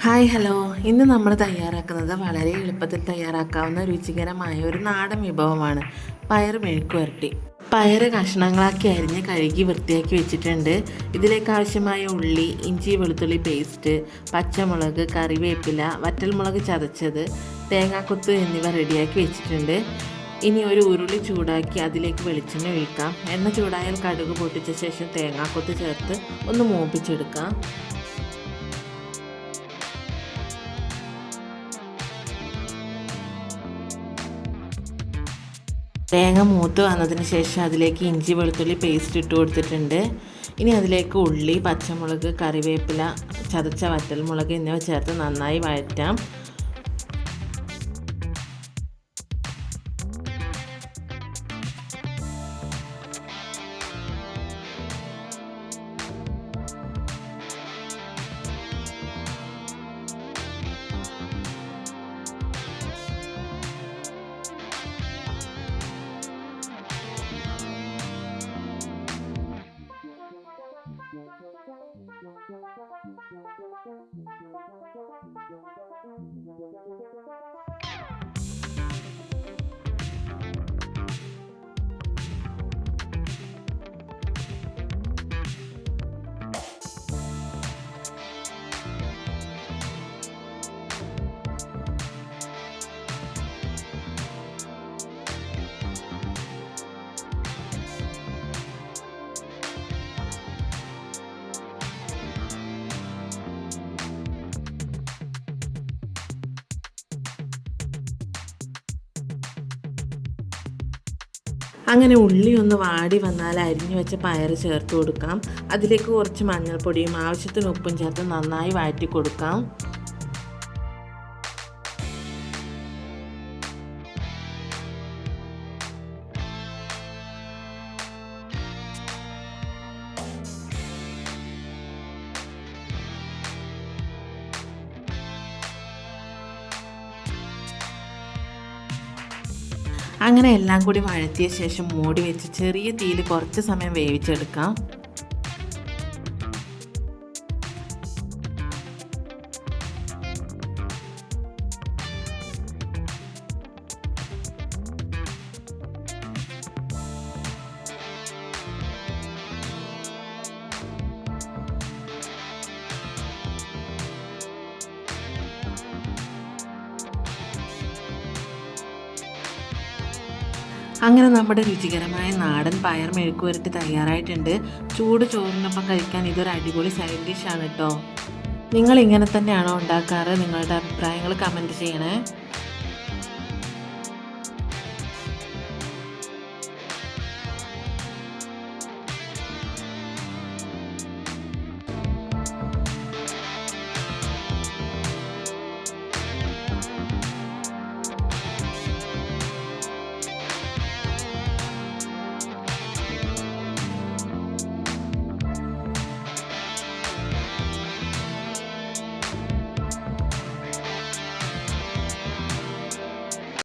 Hi hello. ഇന്ന് നമ്മൾ തയ്യാറാക്കുന്നത് വളരെ എളുപ്പത്തിൽ തയ്യാറാക്കാവുന്ന രുചികരമായ ഒരു നാടൻ വിഭവമാണ് പയർ മെഴുക്കുവരട്ടി. പയർ കഷ്ണങ്ങളാക്കി അരിഞ്ഞ് കഴുകി വൃത്തിയാക്കി വെച്ചിട്ടുണ്ട്. ഇതിലേക്ക് ആവശ്യമായ ഉള്ളി, ഇഞ്ചി വെളുത്തുള്ളി പേസ്റ്റ്, പച്ചമുളക്, കറിവേപ്പില, വറ്റൽമുളക് ചതച്ചത്, തേങ്ങാക്കൊത്ത് എന്നിവ റെഡിയാക്കി വെച്ചിട്ടുണ്ട്. ഇനി ഒരു ഉരുളി ചൂടാക്കി അതിലേക്ക് വെളിച്ചെണ്ണ ഒഴിക്കാം. എണ്ണ ചൂടായാൽ കടുക് പൊട്ടിച്ച ശേഷം തേങ്ങാക്കൊത്ത് ചേർത്ത് ഒന്ന് മൂപ്പിച്ചെടുക്കാം. തേങ്ങ മൂത്ത് വന്നതിന് ശേഷം അതിലേക്ക് ഇഞ്ചി വെളുത്തുള്ളി പേസ്റ്റ് ഇട്ട് കൊടുത്തിട്ടുണ്ട്. ഇനി അതിലേക്ക് ഉള്ളി, പച്ചമുളക്, കറിവേപ്പില, ചതച്ച വറ്റൽമുളക് എന്നിവ ചേർത്ത് നന്നായി വഴറ്റാം. അങ്ങനെ ഉള്ളി ഒന്ന് വാടി വന്നാൽ അരിഞ്ഞു വെച്ച പയർ ചേർത്ത് കൊടുക്കാം. അതിലേക്ക് കുറച്ച് മഞ്ഞൾപ്പൊടിയും ആവശ്യത്തിന് ഉപ്പും ചേർത്ത് നന്നായി വഴറ്റി കൊടുക്കാം. അങ്ങനെ എല്ലാം കൂടി വഴറ്റിയ ശേഷം മൂടി വെച്ച് ചെറിയ തീയിൽ കുറച്ച് സമയം വേവിച്ചെടുക്കാം. അങ്ങനെ നമ്മുടെ രുചികരമായ നാടൻ പയർ മെഴുക്കുവരട്ടി തയ്യാറായിട്ടുണ്ട്. ചൂട് ചോറിനൊപ്പം കഴിക്കാൻ ഇതൊരു അടിപൊളി സൈഡ് ഡിഷാണ് കേട്ടോ. നിങ്ങൾ ഇങ്ങനെ തന്നെയാണോ ഉണ്ടാക്കാറ്? നിങ്ങളുടെ അഭിപ്രായങ്ങൾ കമൻറ്റ് ചെയ്യണേ.